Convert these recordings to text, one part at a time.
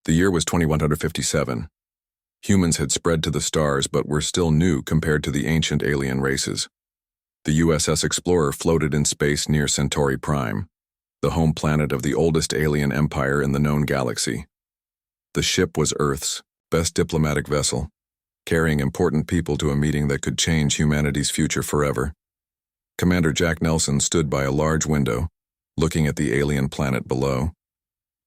The year was 2157. Humans had spread to the stars but were still new compared to the ancient alien races. The USS Explorer floated in space near Centauri Prime, the home planet of the oldest alien empire in the known galaxy. The ship was Earth's best diplomatic vessel, carrying important people to a meeting that could change humanity's future forever. Commander Jack Nelson stood by a large window, looking at the alien planet below.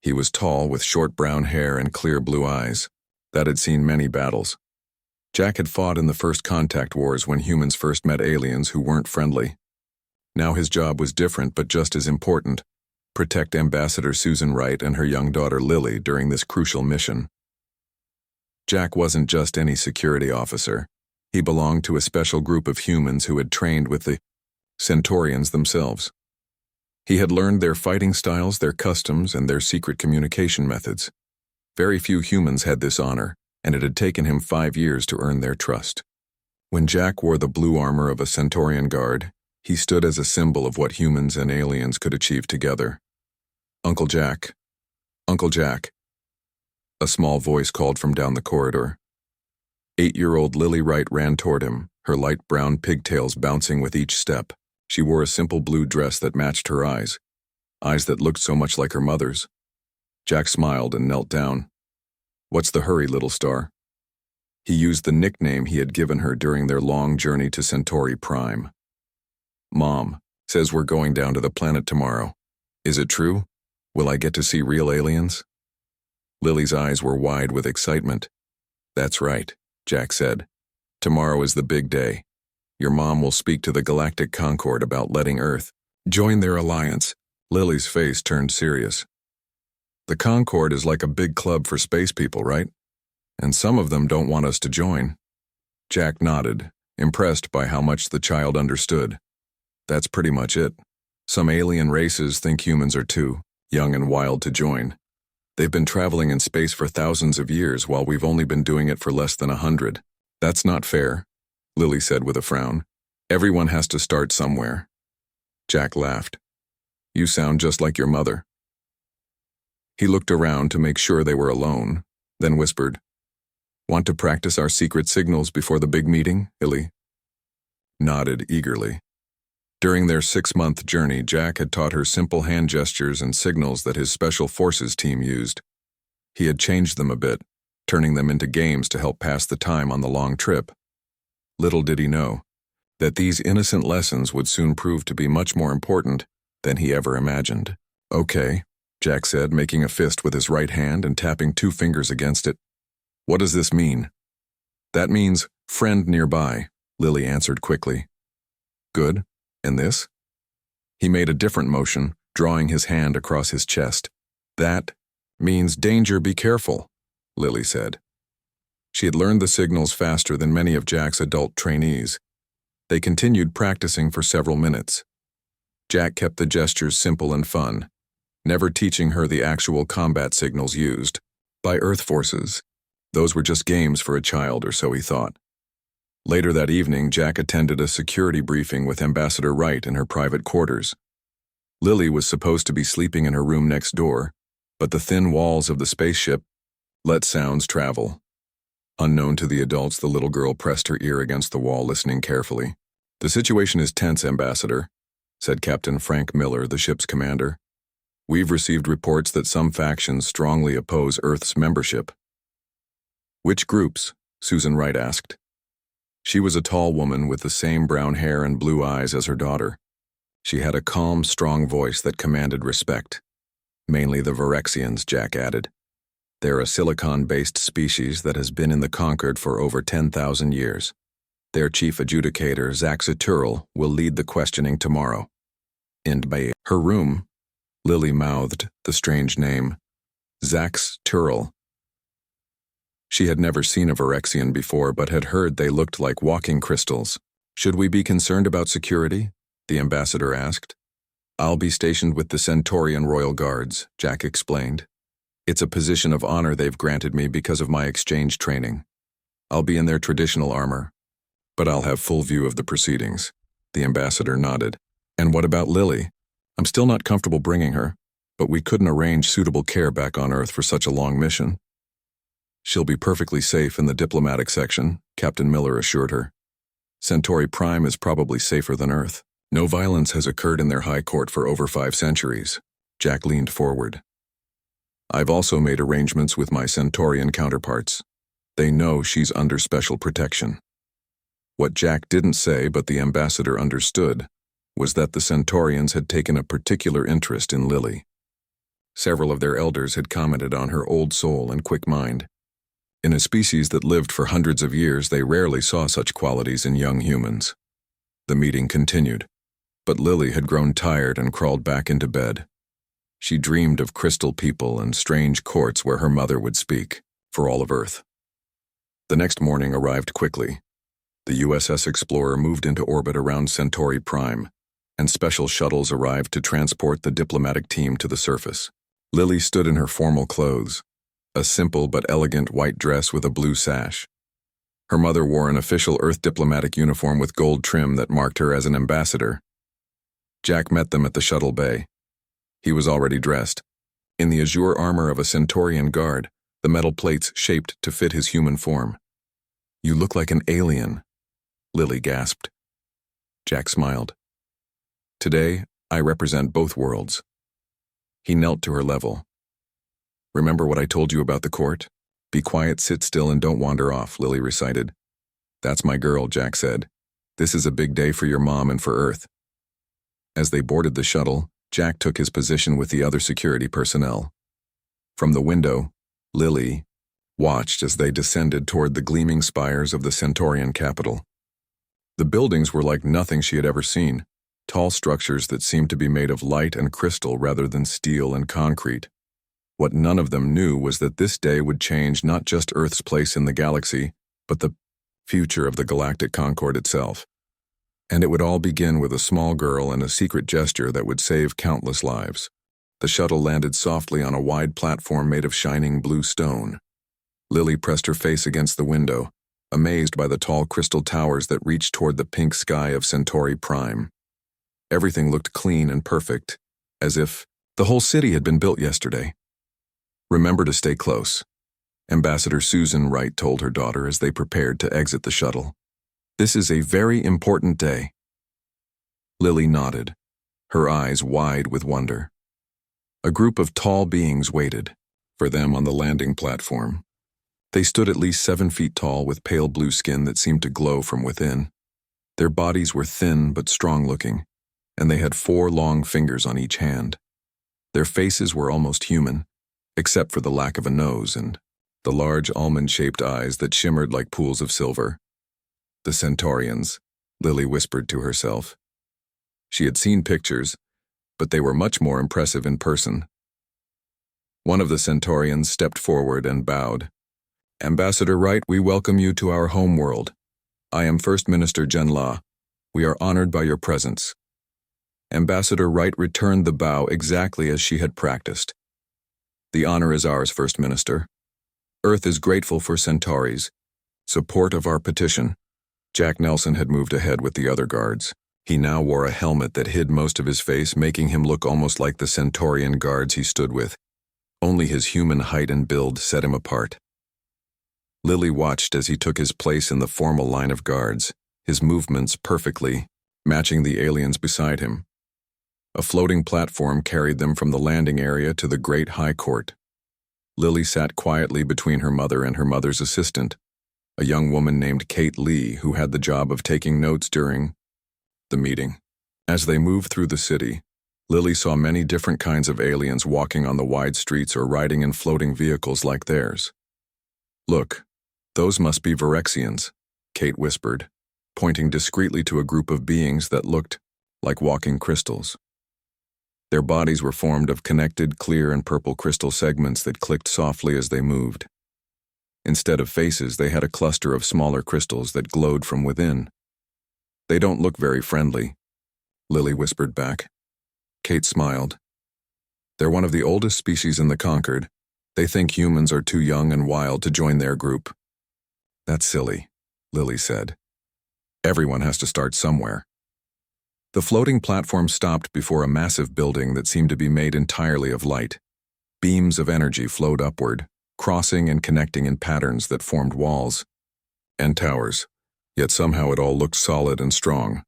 He was tall, with short brown hair and clear blue eyes that had seen many battles. Jack had fought in the first contact wars when humans first met aliens who weren't friendly. Now his job was different but just as important: protect Ambassador Susan Wright and her young daughter Lily during this crucial mission. Jack wasn't just any security officer. He belonged to a special group of humans who had trained with the Centaurians themselves. He had learned their fighting styles, their customs, and their secret communication methods. Very few humans had this honor, and it had taken him 5 years to earn their trust. When Jack wore the blue armor of a Centaurian guard, he stood as a symbol of what humans and aliens could achieve together. "Uncle Jack. Uncle Jack." A small voice called from down the corridor. 8-year-old Lily Wright ran toward him, her light brown pigtails bouncing with each step. She wore a simple blue dress that matched her eyes that looked so much like her mother's. Jack smiled and knelt down. "What's the hurry, little star?" He used the nickname he had given her during their long journey to Centauri Prime. "Mom says we're going down to the planet tomorrow. Is it true? Will I get to see real aliens?" Lily's eyes were wide with excitement. "That's right," Jack said. "Tomorrow is the big day. Your mom will speak to the Galactic Concord about letting Earth join their alliance." Lily's face turned serious. "The Concord is like a big club for space people, right? And some of them don't want us to join." Jack nodded, impressed by how much the child understood. "That's pretty much it. Some alien races think humans are too young and wild to join. They've been traveling in space for thousands of years while we've only been doing it for less than 100. That's not fair," Lily said with a frown. "Everyone has to start somewhere." Jack laughed. "You sound just like your mother." He looked around to make sure they were alone, then whispered, "Want to practice our secret signals before the big meeting, Lily?" Nodded eagerly. During their 6-month journey, Jack had taught her simple hand gestures and signals that his Special Forces team used. He had changed them a bit, turning them into games to help pass the time on the long trip. Little did he know that these innocent lessons would soon prove to be much more important than he ever imagined. "Okay," Jack said, making a fist with his right hand and tapping 2 fingers against it. "What does this mean?" "That means friend nearby," Lily answered quickly. "Good. And this?" He made a different motion, drawing his hand across his chest. "That means danger, be careful," Lily said. She had learned the signals faster than many of Jack's adult trainees. They continued practicing for several minutes. Jack kept the gestures simple and fun, never teaching her the actual combat signals used by Earth forces. Those were just games for a child, or so he thought. Later that evening, Jack attended a security briefing with Ambassador Wright in her private quarters. Lily was supposed to be sleeping in her room next door, but the thin walls of the spaceship let sounds travel. Unknown to the adults, the little girl pressed her ear against the wall, listening carefully. "The situation is tense, Ambassador," said Captain Frank Miller, the ship's commander. "We've received reports that some factions strongly oppose Earth's membership." "Which groups?" Susan Wright asked. She was a tall woman with the same brown hair and blue eyes as her daughter. She had a calm, strong voice that commanded respect. "Mainly the Virexians," Jack added. "They're a silicon-based species that has been in the Concord for over 10,000 years. Their chief adjudicator, Zaxa Turl, will lead the questioning tomorrow." "And by her room," Lily mouthed the strange name. Zax Turl. She had never seen a Virexian before, but had heard they looked like walking crystals. "Should we be concerned about security?" the ambassador asked. "I'll be stationed with the Centaurian Royal Guards," Jack explained. "It's a position of honor they've granted me because of my exchange training. I'll be in their traditional armor, but I'll have full view of the proceedings." The ambassador nodded. "And what about Lily? I'm still not comfortable bringing her, but we couldn't arrange suitable care back on Earth for such a long mission." She'll be perfectly safe in the diplomatic section, Captain Miller assured her. Centauri Prime is probably safer than Earth. No violence has occurred in their high court for over 5 centuries. Jack leaned forward. I've also made arrangements with my Centaurian counterparts. They know she's under special protection. What Jack didn't say, but the ambassador understood, was that the Centaurians had taken a particular interest in Lily. Several of their elders had commented on her old soul and quick mind. In a species that lived for hundreds of years, they rarely saw such qualities in young humans. The meeting continued, but Lily had grown tired and crawled back into bed. She dreamed of crystal people and strange courts where her mother would speak, for all of Earth. The next morning arrived quickly. The USS Explorer moved into orbit around Centauri Prime, and special shuttles arrived to transport the diplomatic team to the surface. Lily stood in her formal clothes, a simple but elegant white dress with a blue sash. Her mother wore an official Earth diplomatic uniform with gold trim that marked her as an ambassador. Jack met them at the shuttle bay. He was already dressed. In the azure armor of a Centaurian guard, the metal plates shaped to fit his human form. "You look like an alien," Lily gasped. Jack smiled. "Today, I represent both worlds." He knelt to her level. "Remember what I told you about the court? Be quiet, sit still, and don't wander off," Lily recited. "That's my girl," Jack said. "This is a big day for your mom and for Earth." As they boarded the shuttle, Jack took his position with the other security personnel. From the window, Lily watched as they descended toward the gleaming spires of the Centaurian capital. The buildings were like nothing she had ever seen, tall structures that seemed to be made of light and crystal rather than steel and concrete. What none of them knew was that this day would change not just Earth's place in the galaxy, but the future of the Galactic Concord itself. And it would all begin with a small girl and a secret gesture that would save countless lives. The shuttle landed softly on a wide platform made of shining blue stone. Lily pressed her face against the window, amazed by the tall crystal towers that reached toward the pink sky of Centauri Prime. Everything looked clean and perfect, as if the whole city had been built yesterday. "Remember to stay close," Ambassador Susan Wright told her daughter as they prepared to exit the shuttle. "This is a very important day." Lily nodded, her eyes wide with wonder. A group of tall beings waited for them on the landing platform. They stood at least 7 feet tall with pale blue skin that seemed to glow from within. Their bodies were thin but strong-looking, and they had 4 long fingers on each hand. Their faces were almost human, except for the lack of a nose and the large almond-shaped eyes that shimmered like pools of silver. "The Centaurians," Lily whispered to herself. She had seen pictures, but they were much more impressive in person. One of the Centaurians stepped forward and bowed. "Ambassador Wright, we welcome you to our home world. I am First Minister Jen La. We are honored by your presence." Ambassador Wright returned the bow exactly as she had practiced. "The honor is ours, First Minister. Earth is grateful for Centauri's support of our petition." Jack Nelson had moved ahead with the other guards. He now wore a helmet that hid most of his face, making him look almost like the Centaurian guards he stood with. Only his human height and build set him apart. Lily watched as he took his place in the formal line of guards, his movements perfectly matching the aliens beside him. A floating platform carried them from the landing area to the great high court. Lily sat quietly between her mother and her mother's assistant, a young woman named Kate Lee, who had the job of taking notes during the meeting. As they moved through the city, Lily saw many different kinds of aliens walking on the wide streets or riding in floating vehicles like theirs. "Look, those must be Virexians," Kate whispered, pointing discreetly to a group of beings that looked like walking crystals. Their bodies were formed of connected clear and purple crystal segments that clicked softly as they moved. Instead of faces, they had a cluster of smaller crystals that glowed from within. "They don't look very friendly," Lily whispered back. Kate smiled. "They're one of the oldest species in the Concord. They think humans are too young and wild to join their group." "That's silly," Lily said. "Everyone has to start somewhere." The floating platform stopped before a massive building that seemed to be made entirely of light. Beams of energy flowed upward, crossing and connecting in patterns that formed walls and towers, yet somehow it all looked solid and strong.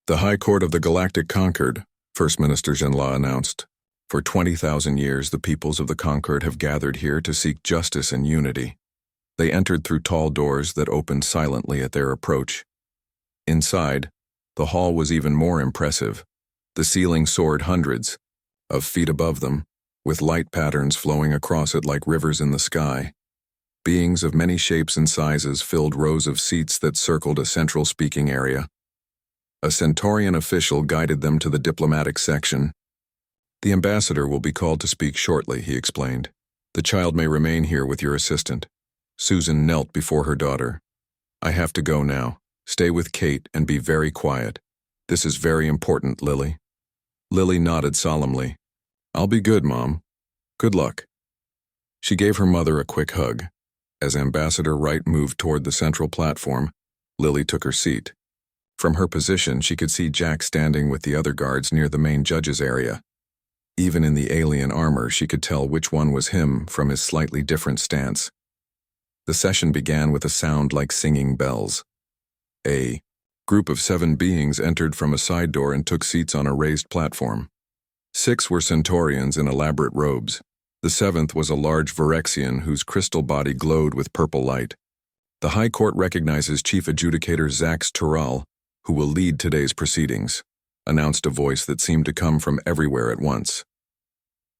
The High Court of the Galactic Concord, First Minister Jinla announced. For 20,000 years, the peoples of the Concord have gathered here to seek justice and unity. They entered through tall doors that opened silently at their approach. Inside, the hall was even more impressive. The ceiling soared hundreds of feet above them, with light patterns flowing across it like rivers in the sky. Beings of many shapes and sizes filled rows of seats that circled a central speaking area. A Centaurian official guided them to the diplomatic section. The ambassador will be called to speak shortly, he explained. The child may remain here with your assistant. Susan knelt before her daughter. I have to go now. Stay with Kate and be very quiet. This is very important, Lily. Lily nodded solemnly. I'll be good, Mom. Good luck. She gave her mother a quick hug. As Ambassador Wright moved toward the central platform, Lily took her seat. From her position, she could see Jack standing with the other guards near the main judge's area. Even in the alien armor, she could tell which one was him from his slightly different stance. The session began with a sound like singing bells. A group of 7 beings entered from a side door and took seats on a raised platform. 6 were Centaurians in elaborate robes. The 7th was a large Virexian whose crystal body glowed with purple light. The High Court recognizes Chief Adjudicator Zax Tural, who will lead today's proceedings, announced a voice that seemed to come from everywhere at once.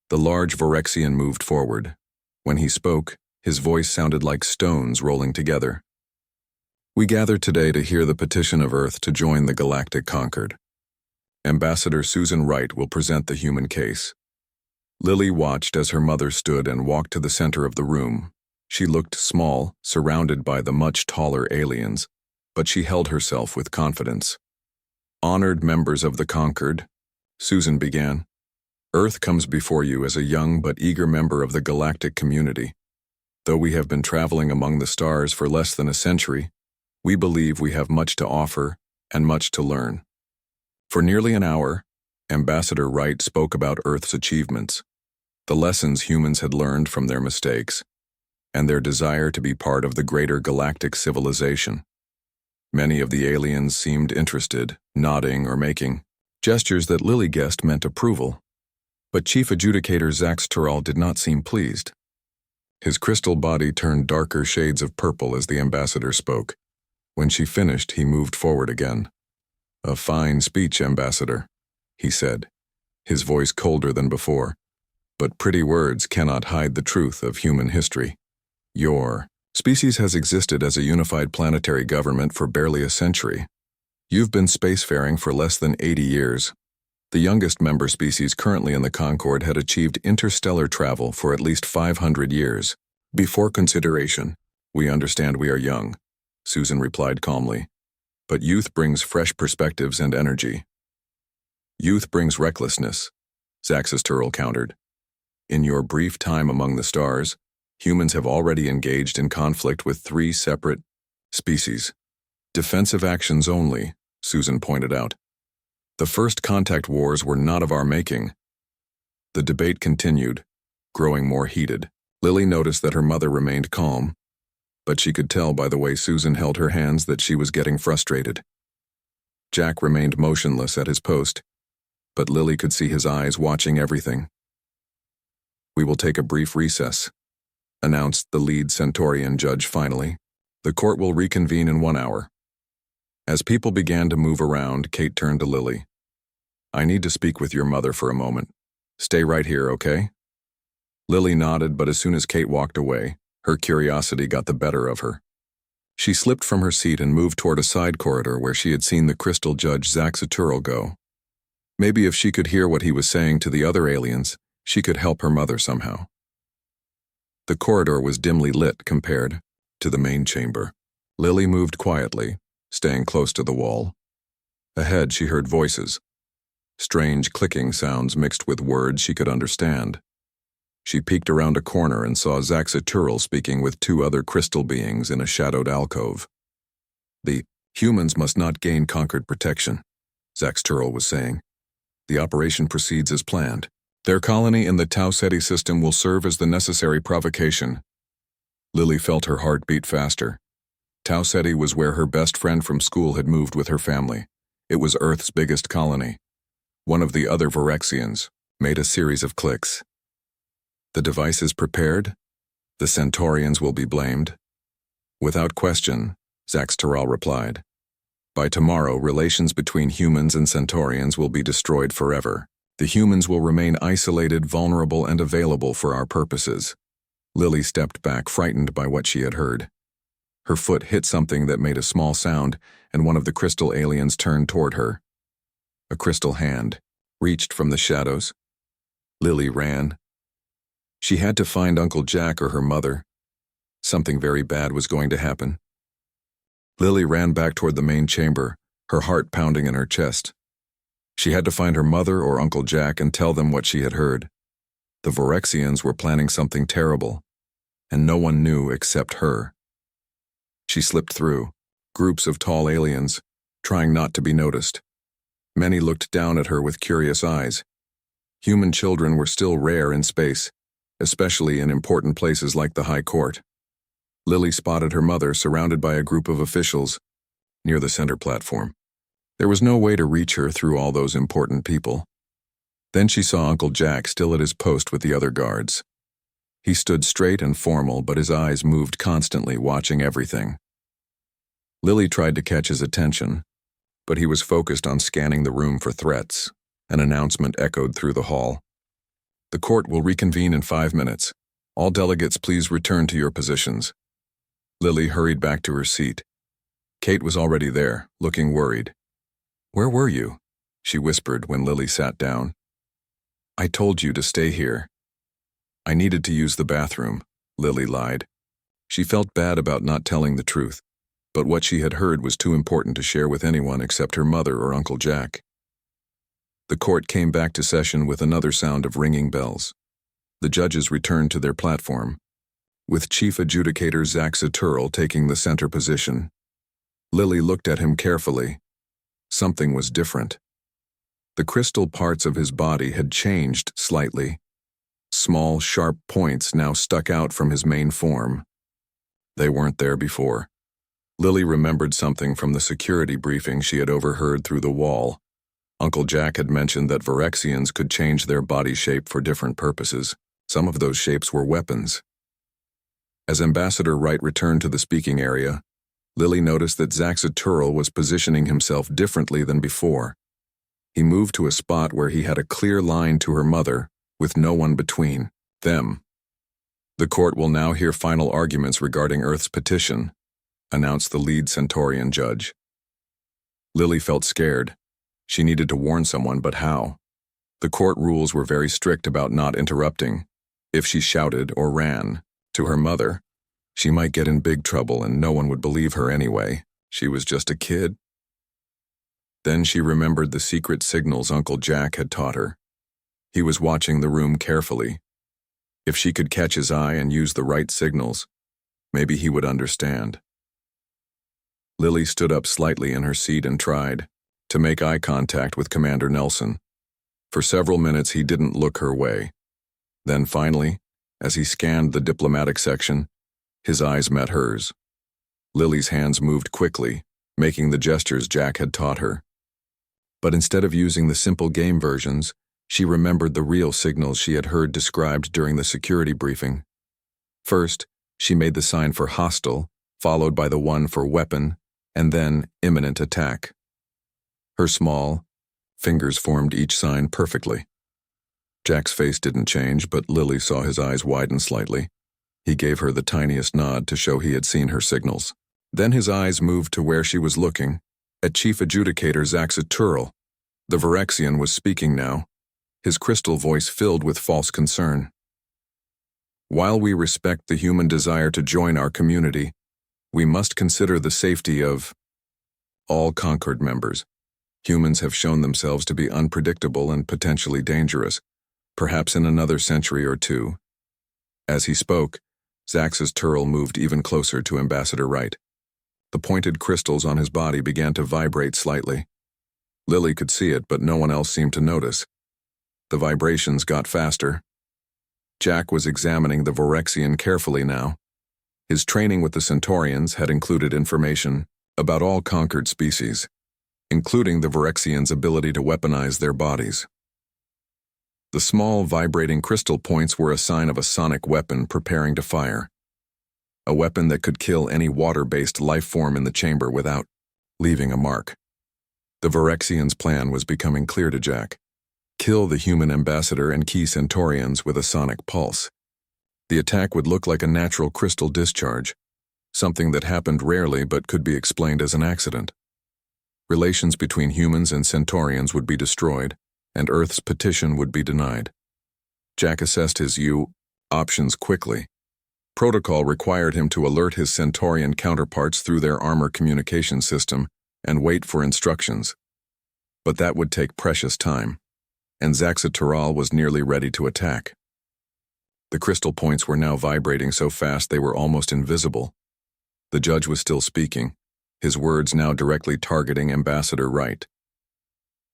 The large Virexian moved forward. When he spoke, his voice sounded like stones rolling together. We gather today to hear the petition of Earth to join the Galactic Concord. Ambassador Susan Wright will present the human case. Lily watched as her mother stood and walked to the center of the room. She looked small, surrounded by the much taller aliens, but she held herself with confidence. Honored members of the Concord, Susan began. Earth comes before you as a young but eager member of the galactic community. Though we have been traveling among the stars for less than a century, we believe we have much to offer and much to learn. For nearly an hour, Ambassador Wright spoke about Earth's achievements, the lessons humans had learned from their mistakes, and their desire to be part of the greater galactic civilization. Many of the aliens seemed interested, nodding or making gestures that Lily guessed meant approval. But Chief Adjudicator Zax Tural did not seem pleased. His crystal body turned darker shades of purple as the ambassador spoke. When she finished, he moved forward again. A fine speech, Ambassador, he said, his voice colder than before. But pretty words cannot hide the truth of human history. Your species has existed as a unified planetary government for barely a century. You've been spacefaring for less than 80 years. The youngest member species currently in the Concord had achieved interstellar travel for at least 500 years. Before consideration, we understand we are young, Susan replied calmly. But youth brings fresh perspectives and energy. Youth brings recklessness, Zaxus Tural countered. In your brief time among the stars, humans have already engaged in conflict with 3 separate species. Defensive actions only, Susan pointed out. The first contact wars were not of our making. The debate continued, growing more heated. Lily noticed that her mother remained calm, but she could tell by the way Susan held her hands that she was getting frustrated. Jack remained motionless at his post, but Lily could see his eyes watching everything. We will take a brief recess, announced the lead Centaurian judge finally. The court will reconvene in 1 hour. As people began to move around, Kate turned to Lily. I need to speak with your mother for a moment. Stay right here, okay? Lily nodded, but as soon as Kate walked away, her curiosity got the better of her. She slipped from her seat and moved toward a side corridor where she had seen the crystal judge Zax Tural go. Maybe if she could hear what he was saying to the other aliens, she could help her mother somehow. The corridor was dimly lit compared to the main chamber. Lily moved quietly, staying close to the wall. Ahead, she heard voices. Strange clicking sounds mixed with words she could understand. She peeked around a corner and saw Zax Tural speaking with 2 other crystal beings in a shadowed alcove. The humans must not gain Concord protection, Zax Tural was saying. The operation proceeds as planned. Their colony in the Tau Ceti system will serve as the necessary provocation, Lily felt her heart beat faster. Tau Ceti was where her best friend from school had moved with her family. It was Earth's biggest colony. One of the other Vorexians made a series of clicks. The device is prepared. The Centaurians will be blamed. Without question, Zaxteral replied. By tomorrow, relations between humans and Centaurians will be destroyed forever. The humans will remain isolated, vulnerable, and available for our purposes. Lily stepped back, frightened by what she had heard. Her foot hit something that made a small sound, and one of the crystal aliens turned toward her. A crystal hand reached from the shadows. Lily ran. She had to find Uncle Jack or her mother. Something very bad was going to happen. Lily ran back toward the main chamber, her heart pounding in her chest. She had to find her mother or Uncle Jack and tell them what she had heard. The Vorexians were planning something terrible, and no one knew except her. She slipped through groups of tall aliens, trying not to be noticed. Many looked down at her with curious eyes. Human children were still rare in space, especially in important places like the High Court. Lily spotted her mother surrounded by a group of officials near the center platform. There was no way to reach her through all those important people. Then she saw Uncle Jack still at his post with the other guards. He stood straight and formal, but his eyes moved constantly, watching everything. Lily tried to catch his attention, but he was focused on scanning the room for threats. An announcement echoed through the hall. The court will reconvene in 5 minutes. All delegates, please return to your positions. Lily hurried back to her seat. Kate was already there, looking worried. Where were you? She whispered when Lily sat down. I told you to stay here. I needed to use the bathroom, Lily lied. She felt bad about not telling the truth, but what she had heard was too important to share with anyone except her mother or Uncle Jack. The court came back to session with another sound of ringing bells. The judges returned to their platform, with Chief Adjudicator Zaxteral taking the center position. Lily looked at him carefully. Something was different. The crystal parts of his body had changed slightly. Small, sharp points now stuck out from his main form. They weren't there before. Lily remembered something from the security briefing she had overheard through the wall. Uncle Jack had mentioned that Vorexians could change their body shape for different purposes. Some of those shapes were weapons. As Ambassador Wright returned to the speaking area, Lily noticed that Zaxteral was positioning himself differently than before. He moved to a spot where he had a clear line to her mother, with no one between them. The court will now hear final arguments regarding Earth's petition, announced the lead Centaurian judge. Lily felt scared. She needed to warn someone, but how? The court rules were very strict about not interrupting. If she shouted or ran to her mother, she might get in big trouble and no one would believe her anyway. She was just a kid. Then she remembered the secret signals Uncle Jack had taught her. He was watching the room carefully. If she could catch his eye and use the right signals, maybe he would understand. Lily stood up slightly in her seat and tried to make eye contact with Commander Nelson. For several minutes he didn't look her way. Then finally, as he scanned the diplomatic section, his eyes met hers. Lily's hands moved quickly, making the gestures Jack had taught her. But instead of using the simple game versions, she remembered the real signals she had heard described during the security briefing. First, she made the sign for hostile, followed by the one for weapon, and then imminent attack. Her small fingers formed each sign perfectly. Jack's face didn't change, but Lily saw his eyes widen slightly. He gave her the tiniest nod to show he had seen her signals. Then his eyes moved to where she was looking, at Chief Adjudicator Zaxteral. The Vorexian was speaking now, his crystal voice filled with false concern. While we respect the human desire to join our community, we must consider the safety of all Concord members. Humans have shown themselves to be unpredictable and potentially dangerous, perhaps in another century or two. As he spoke, Zaxteral moved even closer to Ambassador Wright. The pointed crystals on his body began to vibrate slightly. Lily could see it, but no one else seemed to notice. The vibrations got faster. Jack was examining the Vorexian carefully now. His training with the Centaurians had included information about all conquered species, including the Virexians' ability to weaponize their bodies. The small, vibrating crystal points were a sign of a sonic weapon preparing to fire. A weapon that could kill any water-based life form in the chamber without leaving a mark. The Virexians' plan was becoming clear to Jack. Kill the human ambassador and key Centaurians with a sonic pulse. The attack would look like a natural crystal discharge, something that happened rarely but could be explained as an accident. Relations between humans and Centaurians would be destroyed, and Earth's petition would be denied. Jack assessed his options quickly. Protocol required him to alert his Centaurian counterparts through their armor communication system and wait for instructions. But that would take precious time, and Zaxatural was nearly ready to attack. The crystal points were now vibrating so fast they were almost invisible. The judge was still speaking, his words now directly targeting Ambassador Wright.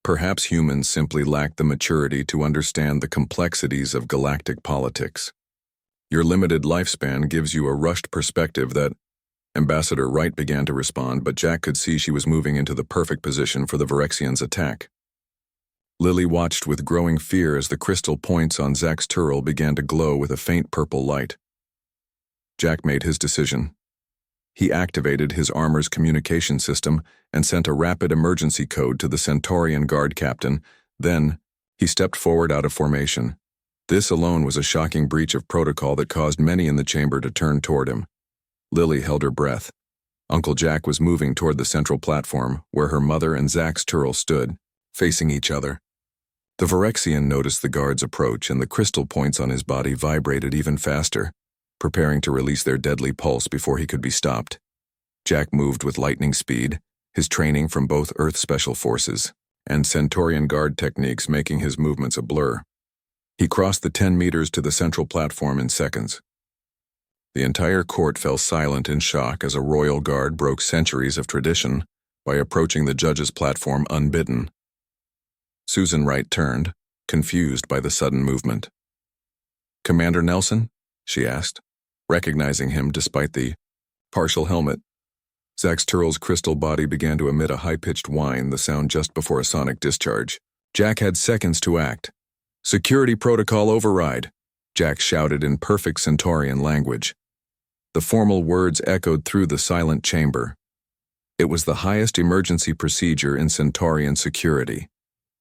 Perhaps humans simply lack the maturity to understand the complexities of galactic politics. Your limited lifespan gives you a rushed perspective that Ambassador Wright began to respond, but Jack could see she was moving into the perfect position for the Virexians' attack. Lily watched with growing fear as the crystal points on Zaxatural began to glow with a faint purple light. Jack made his decision. He activated his armor's communication system and sent a rapid emergency code to the Centaurian guard captain. Then, he stepped forward out of formation. This alone was a shocking breach of protocol that caused many in the chamber to turn toward him. Lily held her breath. Uncle Jack was moving toward the central platform, where her mother and Zaxatural stood, facing each other. The Virexian noticed the guard's approach, and the crystal points on his body vibrated even faster, preparing to release their deadly pulse before he could be stopped. Jack moved with lightning speed, his training from both Earth Special Forces and Centaurian guard techniques making his movements a blur. He crossed the 10 meters to the central platform in seconds. The entire court fell silent in shock as a royal guard broke centuries of tradition by approaching the judge's platform unbidden. Susan Wright turned, confused by the sudden movement. "Commander Nelson?" she asked, recognizing him despite the partial helmet. Zaxatural's crystal body began to emit a high-pitched whine, the sound just before a sonic discharge. Jack had seconds to act. "Security protocol override," Jack shouted in perfect Centaurian language. The formal words echoed through the silent chamber. It was the highest emergency procedure in Centaurian security,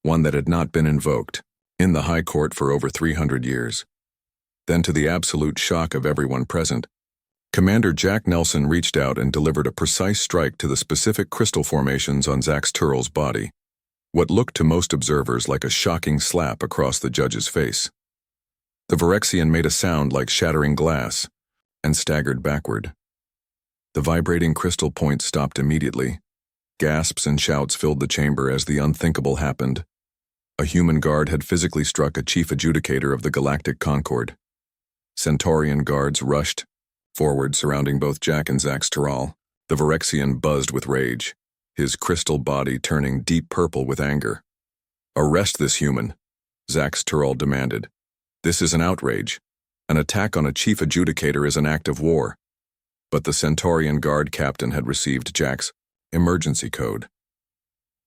one that had not been invoked in the High Court for over 300 years. Then, to the absolute shock of everyone present, Commander Jack Nelson reached out and delivered a precise strike to the specific crystal formations on Zaxatural's body, what looked to most observers like a shocking slap across the judge's face. The Virexian made a sound like shattering glass and staggered backward. The vibrating crystal points stopped immediately. Gasps and shouts filled the chamber as the unthinkable happened. A human guard had physically struck a chief adjudicator of the Galactic Concord. Centaurian guards rushed forward, surrounding both Jack and Zaxatural. The Virexian buzzed with rage, his crystal body turning deep purple with anger. "Arrest this human," Zaxatural demanded. "This is an outrage. An attack on a chief adjudicator is an act of war." But the Centaurian guard captain had received Jack's emergency code.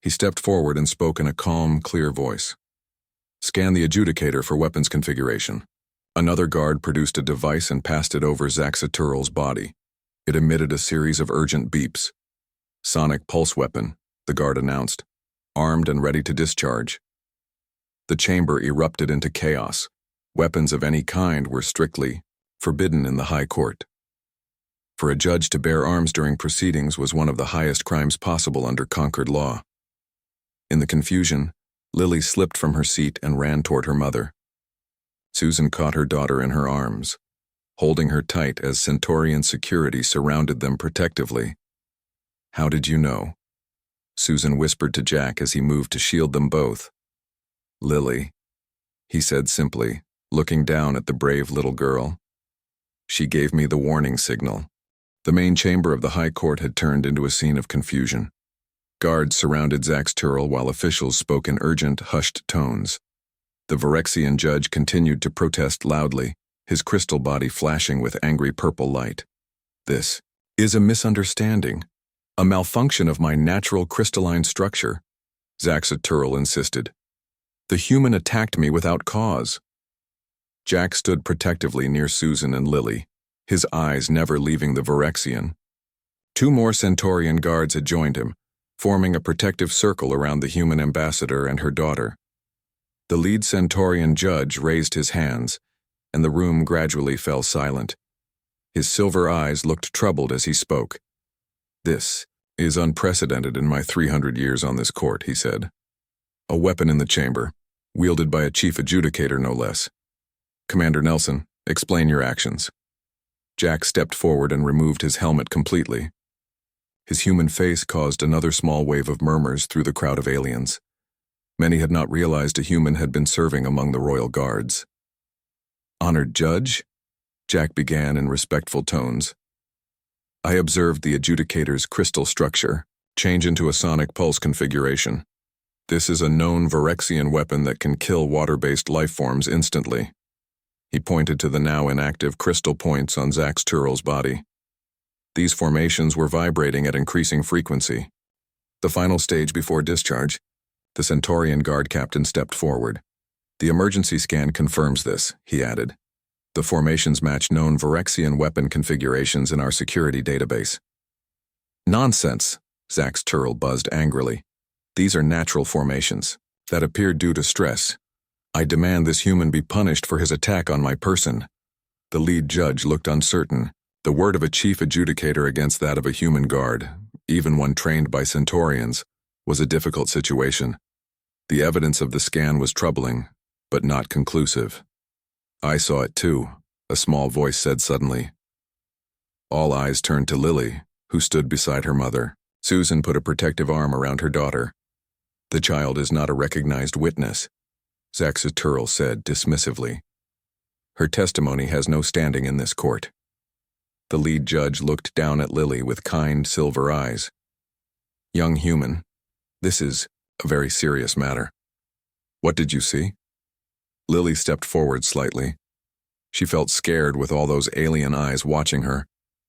He stepped forward and spoke in a calm, clear voice. "Scan the adjudicator for weapons configuration." Another guard produced a device and passed it over Zaxatural's body. It emitted a series of urgent beeps. "Sonic pulse weapon," the guard announced, "armed and ready to discharge." The chamber erupted into chaos. Weapons of any kind were strictly forbidden in the High Court. For a judge to bear arms during proceedings was one of the highest crimes possible under Concord law. In the confusion, Lily slipped from her seat and ran toward her mother. Susan caught her daughter in her arms, holding her tight as Centaurian security surrounded them protectively. "How did you know?" Susan whispered to Jack as he moved to shield them both. "Lily," he said simply, looking down at the brave little girl. "She gave me the warning signal." The main chamber of the High Court had turned into a scene of confusion. Guards surrounded Zaxatural while officials spoke in urgent, hushed tones. The Virexian judge continued to protest loudly, his crystal body flashing with angry purple light. This is a misunderstanding, a malfunction of my natural crystalline structure, Zaxaturl insisted. The human attacked me without cause. Jack stood protectively near Susan and Lily, his eyes never leaving the Virexian. 2 more Centaurian guards had joined him, forming a protective circle around the human ambassador and her daughter. The lead Centaurian judge raised his hands, and the room gradually fell silent. His silver eyes looked troubled as he spoke. This is unprecedented in my 300 years on this court, he said. A weapon in the chamber, wielded by a chief adjudicator no less. Commander Nelson, explain your actions. Jack stepped forward and removed his helmet completely. His human face caused another small wave of murmurs through the crowd of aliens. Many had not realized a human had been serving among the royal guards. Honored Judge, Jack began in respectful tones. I observed the adjudicator's crystal structure change into a sonic pulse configuration. This is a known Virexian weapon that can kill water-based life forms instantly. He pointed to the now inactive crystal points on Zaxaturl's body. These formations were vibrating at increasing frequency. The final stage before discharge, the Centaurian guard captain stepped forward. The emergency scan confirms this, he added. The formations match known Virexian weapon configurations in our security database. Nonsense, Zaxaturl buzzed angrily. These are natural formations that appeared due to stress. I demand this human be punished for his attack on my person. The lead judge looked uncertain. The word of a chief adjudicator against that of a human guard, even one trained by Centaurians, was a difficult situation. The evidence of the scan was troubling, but not conclusive. I saw it too, a small voice said suddenly. All eyes turned to Lily, who stood beside her mother. Susan put a protective arm around her daughter. The child is not a recognized witness, Zaxaturl said dismissively. Her testimony has no standing in this court. The lead judge looked down at Lily with kind silver eyes. Young human, this is a very serious matter. What did you see? Lily stepped forward slightly. She felt scared with all those alien eyes watching her,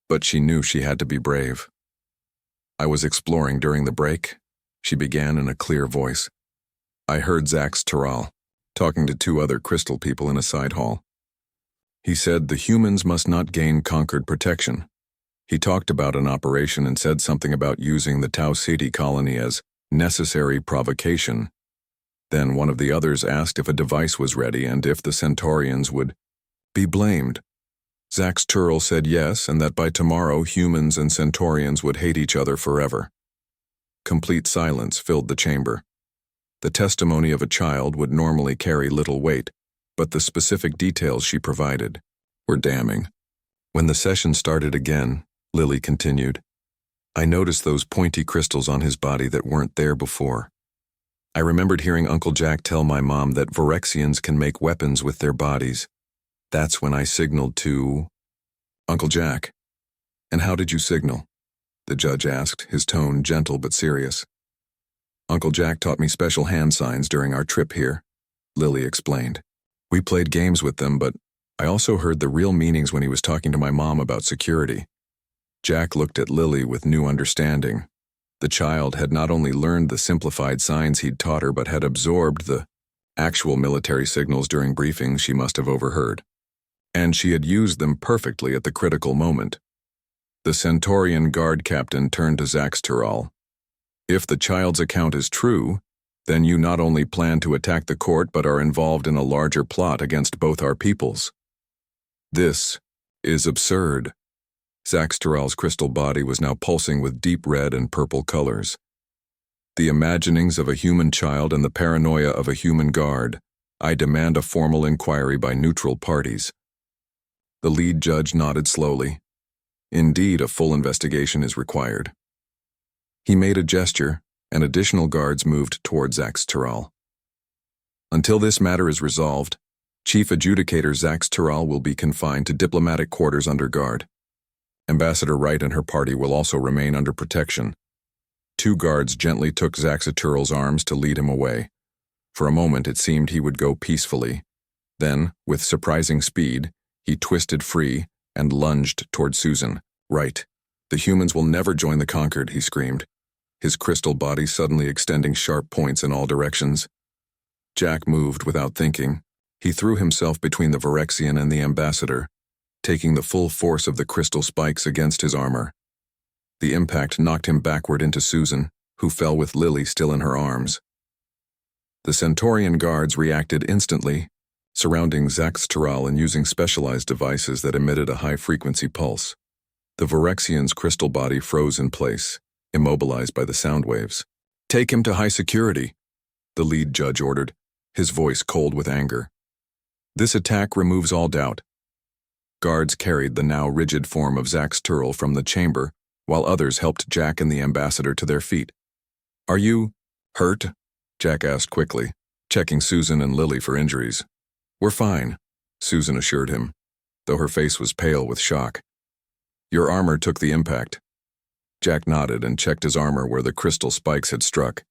but she knew she had to be brave. I was exploring during the break, she began in a clear voice. I heard Zaxaturl talking to 2 other crystal people in a side hall. He said the humans must not gain conquered protection. He talked about an operation and said something about using the Tau Ceti colony as necessary provocation. Then one of the others asked if a device was ready and if the Centaurians would be blamed. Zaxaturl said yes, and that by tomorrow humans and Centaurians would hate each other forever. Complete silence filled the chamber. The testimony of a child would normally carry little weight, but the specific details she provided were damning. When the session started again, Lily continued, I noticed those pointy crystals on his body that weren't there before. I remembered hearing Uncle Jack tell my mom that Virexians can make weapons with their bodies. That's when I signaled to Uncle Jack. And how did you signal? The judge asked, his tone gentle but serious. Uncle Jack taught me special hand signs during our trip here, Lily explained. We played games with them, but I also heard the real meanings when he was talking to my mom about security. Jack looked at Lily with new understanding. The child had not only learned the simplified signs he'd taught her, but had absorbed the actual military signals during briefings she must have overheard. And she had used them perfectly at the critical moment. The Centaurian guard captain turned to Zaxaturl. If the child's account is true, then you not only plan to attack the court but are involved in a larger plot against both our peoples. This is absurd. Zaxaturl's crystal body was now pulsing with deep red and purple colors. The imaginings of a human child and the paranoia of a human guard. I demand a formal inquiry by neutral parties. The lead judge nodded slowly. Indeed, a full investigation is required. He made a gesture, and additional guards moved toward Zaxaturl. Until this matter is resolved, Chief Adjudicator Zaxaturl will be confined to diplomatic quarters under guard. Ambassador Wright and her party will also remain under protection. 2 guards gently took Zaxaturl's arms to lead him away. For a moment it seemed he would go peacefully. Then, with surprising speed, he twisted free and lunged toward Susan, Right. The humans will never join the conquered, he screamed, his crystal body suddenly extending sharp points in all directions. Jack moved without thinking. He threw himself between the Virexian and the ambassador, taking the full force of the crystal spikes against his armor. The impact knocked him backward into Susan, who fell with Lily still in her arms. The Centaurian guards reacted instantly, surrounding Zaxteral and using specialized devices that emitted a high-frequency pulse. The Virexian's crystal body froze in place, immobilized by the sound waves. "Take him to high security," the lead judge ordered, his voice cold with anger. "This attack removes all doubt." Guards carried the now rigid form of Zaxteral from the chamber, while others helped Jack and the ambassador to their feet. "Are you hurt?" Jack asked quickly, checking Susan and Lily for injuries. "We're fine," Susan assured him, though her face was pale with shock. "Your armor took the impact." Jack nodded and checked his armor where the crystal spikes had struck.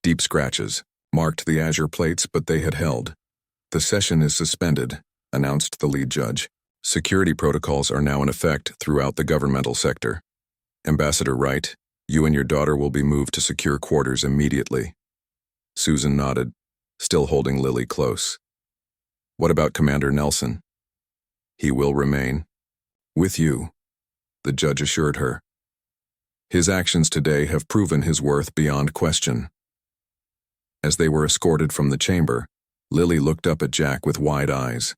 Deep scratches marked the azure plates, but they had held. "The session is suspended," announced the lead judge. "Security protocols are now in effect throughout the governmental sector. Ambassador Wright, you and your daughter will be moved to secure quarters immediately." Susan nodded, still holding Lily close. "What about Commander Nelson?" "He will remain with you," the judge assured her. "His actions today have proven his worth beyond question." As they were escorted from the chamber, Lily looked up at Jack with wide eyes.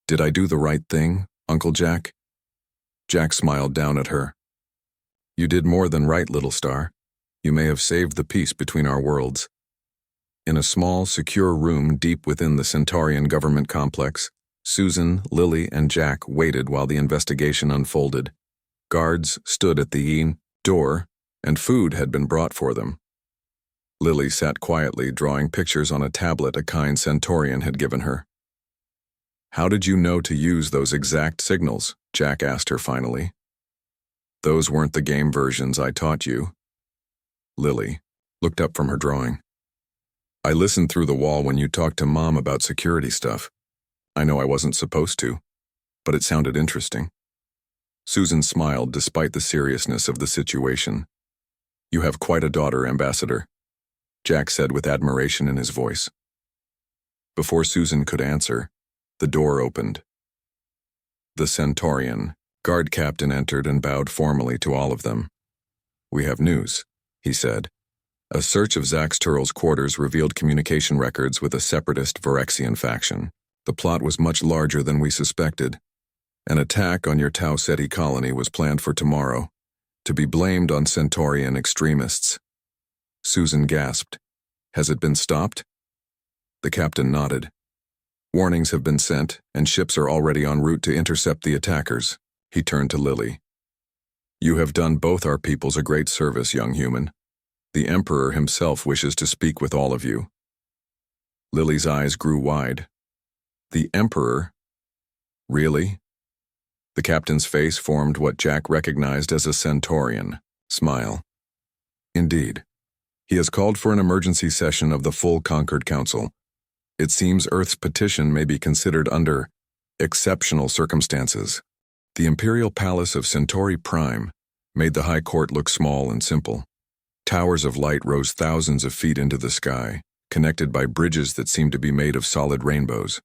"Did I do the right thing, Uncle Jack?" Jack smiled down at her. "You did more than right, little star. You may have saved the peace between our worlds." In a small, secure room deep within the Centaurian government complex, Susan, Lily, and Jack waited while the investigation unfolded. Guards stood at the door, and food had been brought for them. Lily sat quietly, drawing pictures on a tablet a kind Centaurian had given her. "How did you know to use those exact signals?" Jack asked her finally. "Those weren't the game versions I taught you." Lily looked up from her drawing. "I listened through the wall when you talked to Mom about security stuff. I know I wasn't supposed to, but it sounded interesting." Susan smiled despite the seriousness of the situation. "You have quite a daughter, Ambassador," Jack said with admiration in his voice. Before Susan could answer, the door opened. The Centaurian guard captain entered and bowed formally to all of them. "We have news," he said. "A search of Zaxteral's quarters revealed communication records with a separatist Virexian faction. The plot was much larger than we suspected. An attack on your Tau Ceti colony was planned for tomorrow, to be blamed on Centaurian extremists." Susan gasped. "Has it been stopped?" The captain nodded. "Warnings have been sent, and ships are already en route to intercept the attackers." He turned to Lily. "You have done both our peoples a great service, young human. The Emperor himself wishes to speak with all of you." Lily's eyes grew wide. "The Emperor? Really?" The captain's face formed what Jack recognized as a Centaurian smile. "Indeed. He has called for an emergency session of the full Conquered Council. It seems Earth's petition may be considered under exceptional circumstances." The Imperial Palace of Centauri Prime made the High Court look small and simple. Towers of light rose thousands of feet into the sky, connected by bridges that seemed to be made of solid rainbows.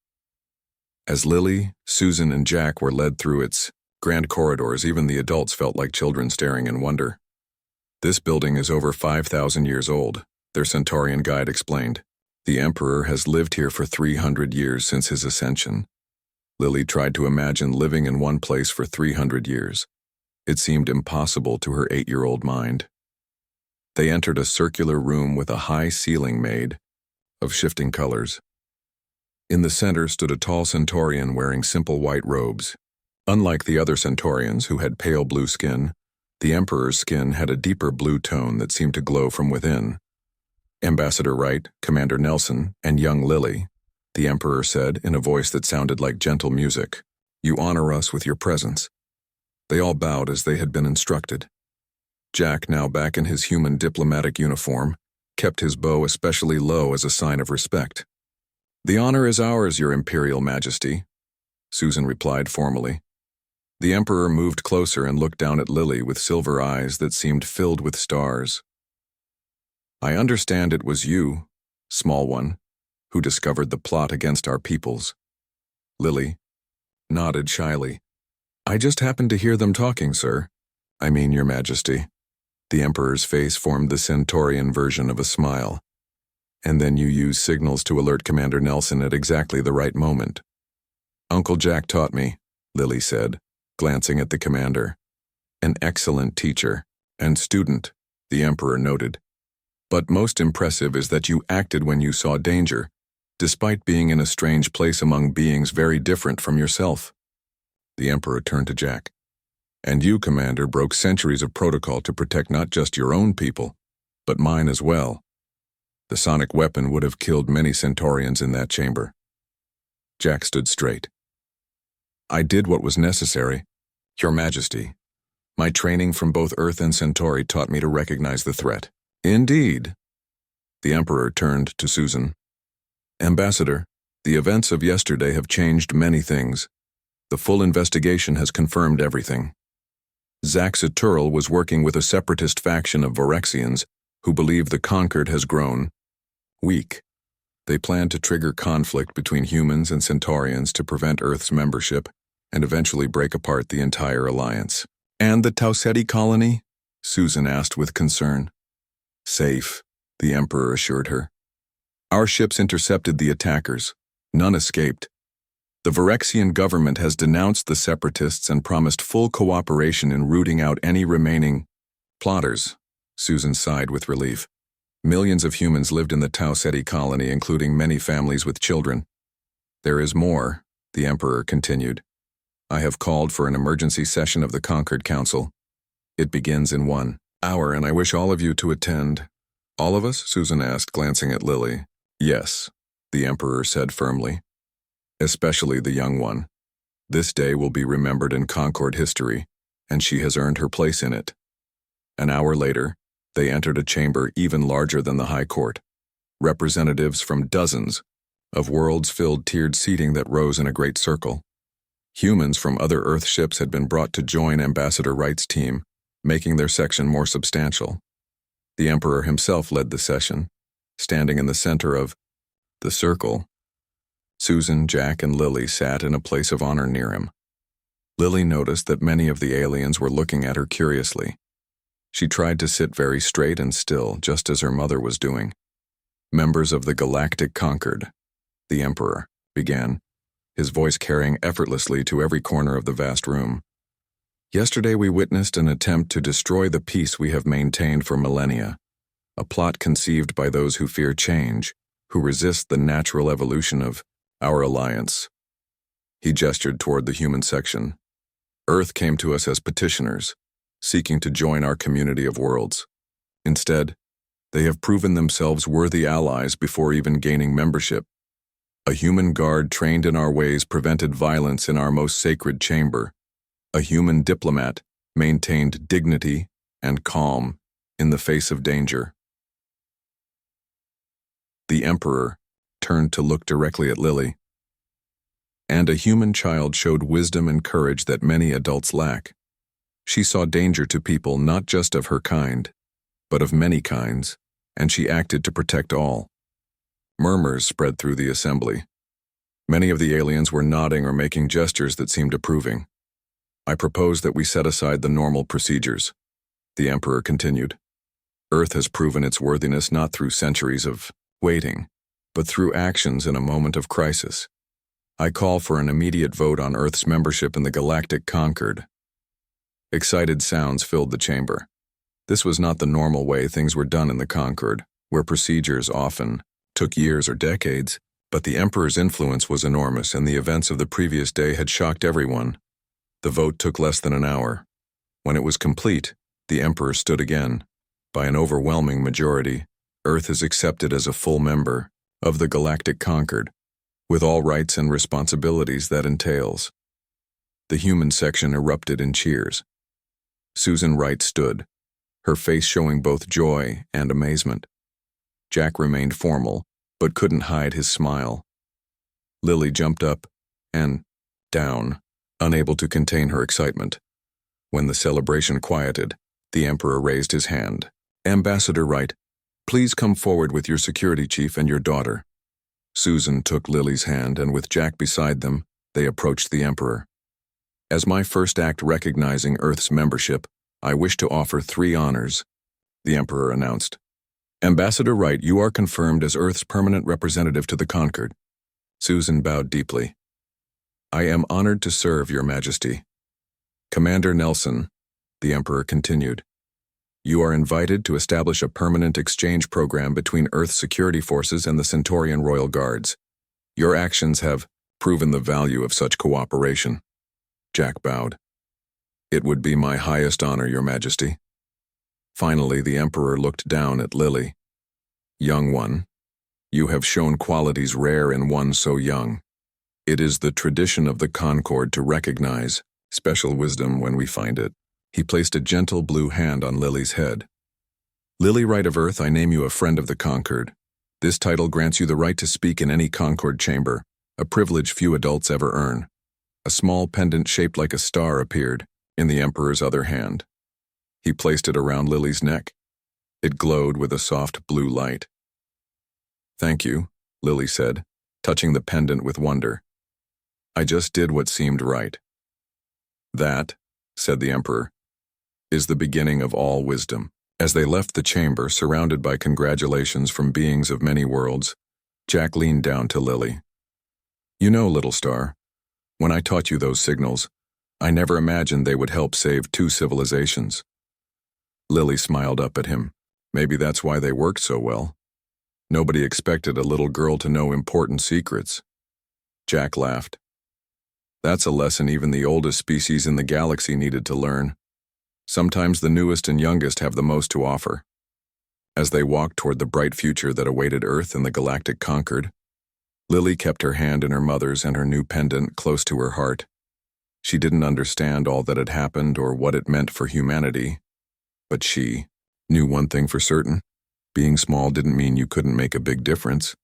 As Lily, Susan, and Jack were led through its grand corridors, even the adults felt like children staring in wonder. "This building is over 5,000 years old," their Centaurian guide explained. "The Emperor has lived here for 300 years since his ascension." Lily tried to imagine living in one place for 300 years. It seemed impossible to her 8-year-old mind. They entered a circular room with a high ceiling made of shifting colors. In the center stood a tall Centaurian wearing simple white robes. Unlike the other Centaurians who had pale blue skin, the Emperor's skin had a deeper blue tone that seemed to glow from within. "Ambassador Wright, Commander Nelson, and young Lily," the Emperor said in a voice that sounded like gentle music, "you honor us with your presence." They all bowed as they had been instructed. Jack, now back in his human diplomatic uniform, kept his bow especially low as a sign of respect. "The honor is ours, Your Imperial Majesty," Susan replied formally. The Emperor moved closer and looked down at Lily with silver eyes that seemed filled with stars. I understand it was you, small one, who discovered the plot against our peoples. Lily nodded shyly. I just happened to hear them talking, sir. I mean, Your Majesty. The Emperor's face formed the Centaurian version of a smile. And then you used signals to alert Commander Nelson at exactly the right moment. Uncle Jack taught me, Lily said, glancing at the commander. An excellent teacher and student, the Emperor noted. But most impressive is that you acted when you saw danger, despite being in a strange place among beings very different from yourself. The Emperor turned to Jack. And you, Commander, broke centuries of protocol to protect not just your own people, but mine as well. The sonic weapon would have killed many Centaurians in that chamber. Jack stood straight. I did what was necessary, Your Majesty. My training from both Earth and Centauri taught me to recognize the threat. Indeed. The Emperor turned to Susan. Ambassador, the events of yesterday have changed many things. The full investigation has confirmed everything. Zaxaturl was working with a separatist faction of Vorexians who believe the Conquered has grown weak. They plan to trigger conflict between humans and Centaurians to prevent Earth's membership and eventually break apart the entire alliance. And the Tau Ceti colony? Susan asked with concern. Safe, the Emperor assured her. Our ships intercepted the attackers. None escaped. The Vorexian government has denounced the separatists and promised full cooperation in rooting out any remaining plotters. Susan sighed with relief. Millions of humans lived in the Tau Ceti colony, including many families with children. There is more, the Emperor continued. I have called for an emergency session of the Conquered Council. It begins in 1 hour, and I wish all of you to attend. All of us? Susan asked, glancing at Lily. Yes, the Emperor said firmly. Especially the young one. This day will be remembered in Concord history, and she has earned her place in it. An hour later, they entered a chamber even larger than the High Court. Representatives from dozens of worlds filled tiered seating that rose in a great circle. Humans from other Earth ships had been brought to join Ambassador Wright's team, making their section more substantial. The Emperor himself led the session, standing in the center of the circle. Susan, Jack, and Lily sat in a place of honor near him. Lily noticed that many of the aliens were looking at her curiously. She tried to sit very straight and still, just as her mother was doing. Members of the Galactic Conquered, the Emperor began, his voice carrying effortlessly to every corner of the vast room. Yesterday we witnessed an attempt to destroy the peace we have maintained for millennia, a plot conceived by those who fear change, who resist the natural evolution of our alliance. He gestured toward the human section. Earth came to us as petitioners, seeking to join our community of worlds. Instead, they have proven themselves worthy allies before even gaining membership. A human guard trained in our ways prevented violence in our most sacred chamber. A human diplomat maintained dignity and calm in the face of danger. The Emperor turned to look directly at Lily. And a human child showed wisdom and courage that many adults lack. She saw danger to people not just of her kind, but of many kinds, and she acted to protect all. Murmurs spread through the assembly. Many of the aliens were nodding or making gestures that seemed approving. I propose that we set aside the normal procedures, the Emperor continued. Earth has proven its worthiness not through centuries of waiting, but through actions in a moment of crisis. I call for an immediate vote on Earth's membership in the Galactic Conquered. Excited sounds filled the chamber. This was not the normal way things were done in the Conquered, where procedures often took years or decades, but the Emperor's influence was enormous and the events of the previous day had shocked everyone. The vote took less than an hour. When it was complete, the Emperor stood again. By an overwhelming majority, Earth is accepted as a full member of the Galactic Conquered, with all rights and responsibilities that entails. The human section erupted in cheers. Susan Wright stood, her face showing both joy and amazement. Jack remained formal, but couldn't hide his smile. Lily jumped up and down, unable to contain her excitement. When the celebration quieted, the Emperor raised his hand. "Ambassador Wright, please come forward with your security chief and your daughter." Susan took Lily's hand, and with Jack beside them, they approached the Emperor. "As my first act recognizing Earth's membership, I wish to offer 3 honors," the Emperor announced. "Ambassador Wright, you are confirmed as Earth's permanent representative to the Concord." Susan bowed deeply. "I am honored to serve, Your Majesty." "Commander Nelson," the Emperor continued, "you are invited to establish a permanent exchange program between Earth's security forces and the Centaurian Royal Guards. Your actions have proven the value of such cooperation." Jack bowed. "It would be my highest honor, Your Majesty." Finally, the Emperor looked down at Lily. "Young one, you have shown qualities rare in one so young. It is the tradition of the Concord to recognize special wisdom when we find it." He placed a gentle blue hand on Lily's head. "Lily Wright of Earth, I name you a friend of the Concord. This title grants you the right to speak in any Concord chamber, a privilege few adults ever earn." A small pendant shaped like a star appeared in the Emperor's other hand. He placed it around Lily's neck. It glowed with a soft blue light. "Thank you," Lily said, touching the pendant with wonder. "I just did what seemed right." "That," said the Emperor, "is the beginning of all wisdom." As they left the chamber, surrounded by congratulations from beings of many worlds, Jack leaned down to Lily. "You know, little star, when I taught you those signals, I never imagined they would help save 2 civilizations." Lily smiled up at him. "Maybe that's why they worked so well. Nobody expected a little girl to know important secrets." Jack laughed. "That's a lesson even the oldest species in the galaxy needed to learn. Sometimes the newest and youngest have the most to offer." As they walked toward the bright future that awaited Earth and the galactic Concord, Lily kept her hand in her mother's and her new pendant close to her heart. She didn't understand all that had happened or what it meant for humanity, but she knew one thing for certain: being small didn't mean you couldn't make a big difference.